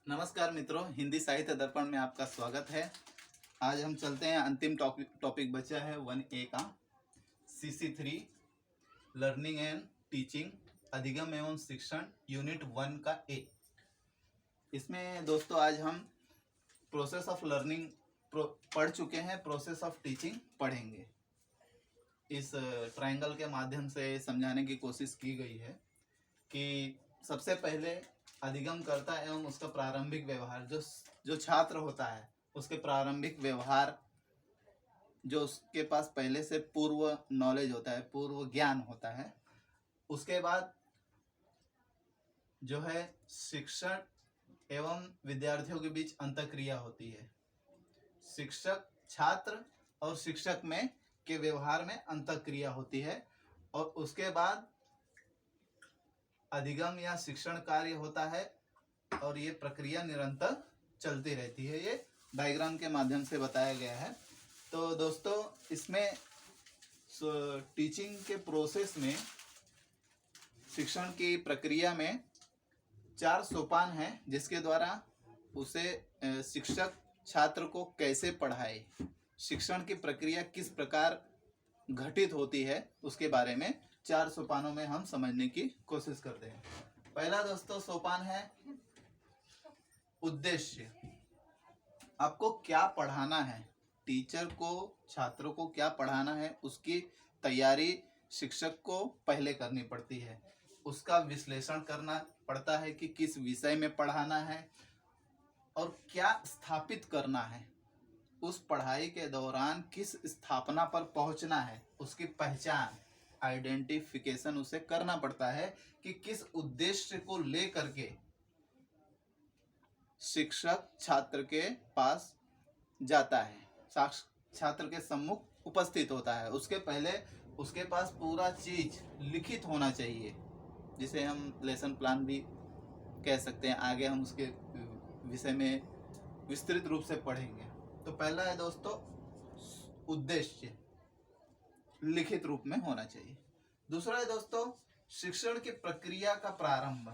नमस्कार मित्रों, हिंदी साहित्य दर्पण में आपका स्वागत है। आज हम चलते हैं, अंतिम टॉपिक बचा है 1A का, CC3 लर्निंग एंड टीचिंग, अधिगम एवं शिक्षण, यूनिट 1 का A। इसमें दोस्तों आज हम प्रोसेस ऑफ लर्निंग पढ़ चुके हैं, प्रोसेस ऑफ टीचिंग पढ़ेंगे। इस ट्रायंगल के माध्यम से समझाने की कोशिश की गई है कि सबसे पहले अधिगम करता एवं उसका प्रारंभिक व्यवहार, जो छात्र होता है उसके प्रारंभिक व्यवहार, जो उसके पास पहले से पूर्व नॉलेज होता है, पूर्व ज्ञान होता है, उसके बाद जो है शिक्षक एवं विद्यार्थियों के बीच अंतःक्रिया होती है। शिक्षक, छात्र और शिक्षक में के व्यवहार में अंतःक्रिया होती है, और उसके बाद अधिगम या शिक्षण कार्य होता है, और ये प्रक्रिया निरंतर चलती रहती है। ये डायग्राम के माध्यम से बताया गया है। तो दोस्तों, इसमें टीचिंग के प्रोसेस में, शिक्षण की प्रक्रिया में 4 सोपान हैं, जिसके द्वारा उसे शिक्षक छात्र को कैसे पढ़ाए, शिक्षण की प्रक्रिया किस प्रकार घटित होती है, उसके बारे में 4 सोपानों में हम समझने की कोशिश करते हैं। पहला दोस्तों सोपान है उद्देश्य। आपको क्या पढ़ाना है, टीचर को छात्रों को क्या पढ़ाना है, उसकी तैयारी शिक्षक को पहले करनी पड़ती है। उसका विश्लेषण करना पड़ता है कि किस विषय में पढ़ाना है और क्या स्थापित करना है, उस पढ़ाई के दौरान किस स्थापना पर पहुंचना है, उसकी पहचान, आइडेंटिफिकेशन उसे करना पड़ता है कि किस उद्देश्य को लेकर के शिक्षक छात्र के पास जाता है, छात्र के सम्मुख उपस्थित होता है। उसके पहले उसके पास पूरा चीज लिखित होना चाहिए, जिसे हम लेसन प्लान भी कह सकते हैं। आगे हम उसके विषय में विस्तृत रूप से पढ़ेंगे। तो पहला है दोस्तों उद्देश्य, लिखित रूप में होना चाहिए। दूसरा है दोस्तों शिक्षण की प्रक्रिया का प्रारंभ।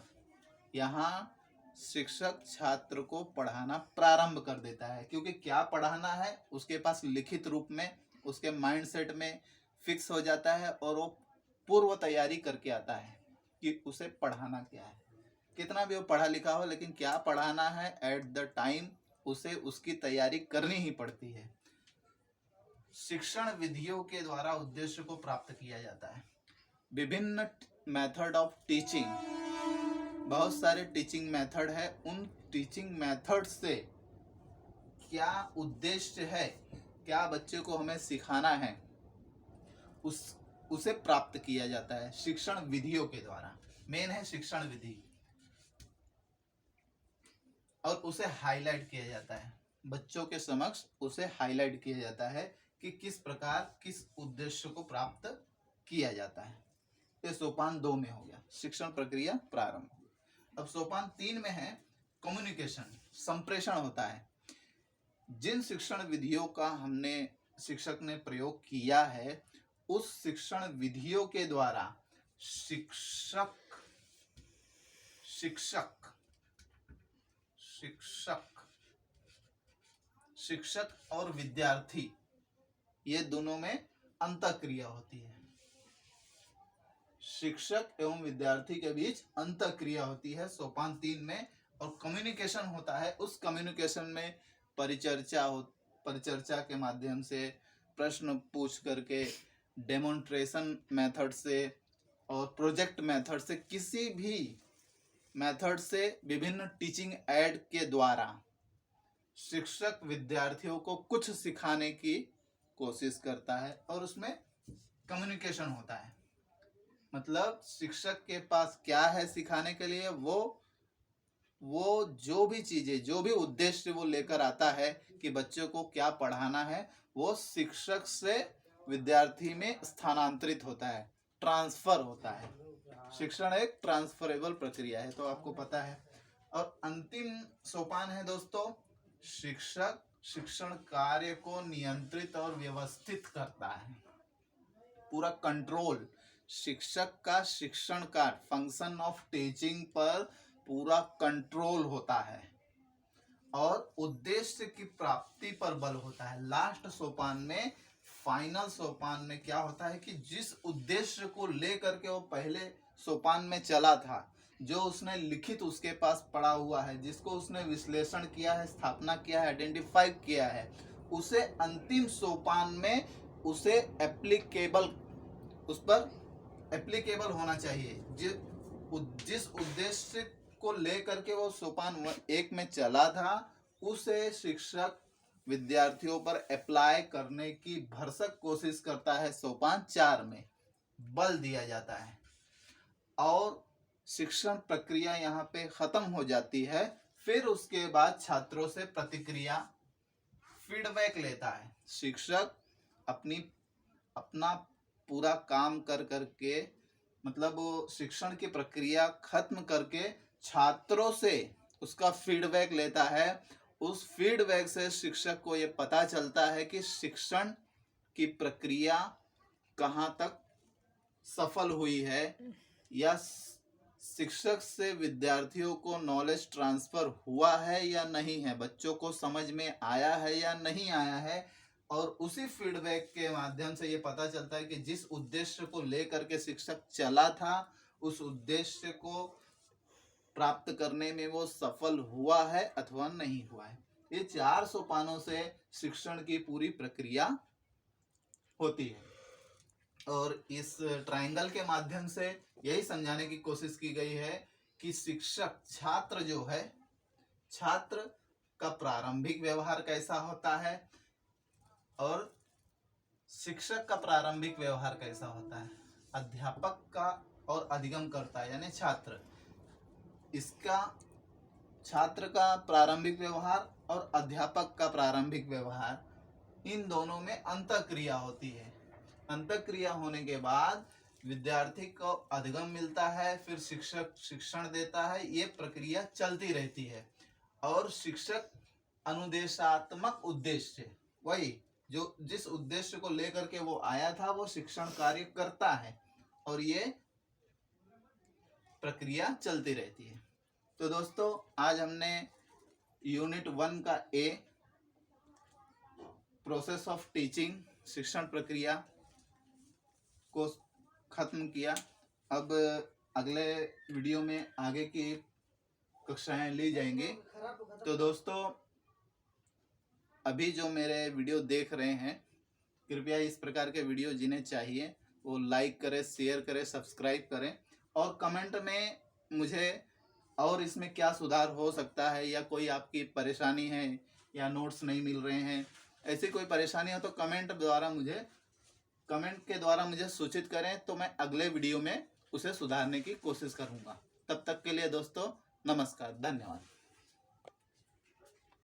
यहाँ शिक्षक छात्र को पढ़ाना प्रारंभ कर देता है, क्योंकि क्या पढ़ाना है उसके पास लिखित रूप में उसके माइंडसेट में फिक्स हो जाता है, और वो पूर्व तैयारी करके आता है कि उसे पढ़ाना क्या है। कितना भी वो पढ़ा लिखा हो, लेकिन क्या पढ़ाना है एट द टाइम उसे उसकी तैयारी करनी ही पड़ती है। शिक्षण विधियों के द्वारा उद्देश्य को प्राप्त किया जाता है। विभिन्न मेथड ऑफ टीचिंग, बहुत सारे टीचिंग मेथड है। उन टीचिंग मेथड से क्या उद्देश्य है, क्या बच्चे को हमें सिखाना है, उसे प्राप्त किया जाता है शिक्षण विधियों के द्वारा। मेन है शिक्षण विधि, और उसे हाईलाइट किया जाता है, बच्चों के समक्ष उसे हाईलाइट किया जाता है कि किस प्रकार किस उद्देश्य को प्राप्त किया जाता है। ये सोपान 2 में हो गया, शिक्षण प्रक्रिया प्रारंभ। अब सोपान 3 में है कम्युनिकेशन, संप्रेषण होता है। जिन शिक्षण विधियों का हमने शिक्षक ने प्रयोग किया है, उस शिक्षण विधियों के द्वारा शिक्षक और विद्यार्थी, ये दोनों में अंतःक्रिया होती है। शिक्षक एवं विद्यार्थी के बीच अंतःक्रिया होती है सोपान 3 में। और कम्युनिकेशन होता है, उस कम्युनिकेशन में परिचर्चा के माध्यम से, प्रश्न पूछ करके, डेमोन्स्ट्रेशन मेथड से और प्रोजेक्ट मेथड से, किसी भी मेथड से, विभिन्न टीचिंग एड के द्वारा शिक्षक विद्यार्थियों को कुछ सिखाने की कोशिश करता है, और उसमें कम्युनिकेशन होता है। मतलब शिक्षक के पास क्या है सिखाने के लिए, वो जो भी चीजें, जो भी उद्देश्य वो लेकर आता है कि बच्चों को क्या पढ़ाना है, वो शिक्षक से विद्यार्थी में स्थानांतरित होता है, ट्रांसफर होता है। शिक्षण एक ट्रांसफरेबल प्रक्रिया है, तो आपको पता है। और अंतिम सोपान है दोस्तों शिक्षक शिक्षण कार्य को नियंत्रित और व्यवस्थित करता है। पूरा कंट्रोल, शिक्षक का शिक्षण कार्य, फंक्शन ऑफ टीचिंग पर पूरा कंट्रोल होता है। और उद्देश्य की प्राप्ति पर बल होता है। लास्ट सोपान में, फाइनल सोपान में क्या होता है कि जिस उद्देश्य को लेकर के वो पहले सोपान में चला था, जो उसने लिखित उसके पास पड़ा हुआ है, जिसको उसने विश्लेषण किया है, स्थापना किया है, आइडेंटिफाई किया है, उसे अंतिम सोपान में उसे एप्लीकेबल, उस पर एप्लीकेबल होना चाहिए। जिस उद्देश्य को लेकर के वो सोपान 1 में चला था, उसे शिक्षक विद्यार्थियों पर अप्लाई करने की भरसक कोशिश करता है। सोपान 4 में बल दिया जाता है और शिक्षण प्रक्रिया यहाँ पे खत्म हो जाती है। फिर उसके बाद छात्रों से प्रतिक्रिया, फीडबैक लेता है। शिक्षक अपना पूरा काम कर करके, मतलब वो शिक्षण की प्रक्रिया खत्म करके छात्रों से उसका फीडबैक लेता है। उस फीडबैक से शिक्षक को ये पता चलता है कि शिक्षण की प्रक्रिया कहाँ तक सफल हुई है, या शिक्षक से विद्यार्थियों को नॉलेज ट्रांसफर हुआ है या नहीं है, बच्चों को समझ में आया है या नहीं आया है। और उसी फीडबैक के माध्यम से ये पता चलता है कि जिस उद्देश्य को लेकर के शिक्षक चला था, उस उद्देश्य को प्राप्त करने में वो सफल हुआ है अथवा नहीं हुआ है। ये 4 सोपानों से शिक्षण की पूरी प्रक्रिया होती है। और इस ट्रायंगल के माध्यम से यही समझाने की कोशिश की गई है कि शिक्षक, छात्र जो है, छात्र का प्रारंभिक व्यवहार कैसा होता है और शिक्षक का प्रारंभिक व्यवहार कैसा होता है, अध्यापक का और अधिगमकर्ता यानी छात्र, इसका छात्र का प्रारंभिक व्यवहार और अध्यापक का प्रारंभिक व्यवहार, इन दोनों में अंतःक्रिया होती है। अंतःक्रिया होने के बाद विद्यार्थी को अधिगम मिलता है, फिर शिक्षक शिक्षण देता है। ये प्रक्रिया चलती रहती है। और शिक्षक अनुदेशात्मक उद्देश्य, वही जो जिस उद्देश्य को लेकर के वो आया था, वो शिक्षण कार्य करता है और ये प्रक्रिया चलती रहती है। तो दोस्तों, आज हमने यूनिट 1 का ए, प्रोसेस ऑफ टीचिंग, शिक्षण प्रक्रिया को खत्म किया। अब अगले वीडियो में आगे की कक्षाएं ली जाएंगी। तो दोस्तों, अभी जो मेरे वीडियो देख रहे हैं, कृपया इस प्रकार के वीडियो जिन्हें चाहिए वो लाइक करें, शेयर करें, सब्सक्राइब करें और कमेंट में मुझे और इसमें क्या सुधार हो सकता है, या कोई आपकी परेशानी है या नोट्स नहीं मिल रहे हैं, ऐसी कोई परेशानी हो तो कमेंट के द्वारा मुझे सूचित करें, तो मैं अगले वीडियो में उसे सुधारने की कोशिश करूंगा। तब तक के लिए दोस्तों, नमस्कार, धन्यवाद।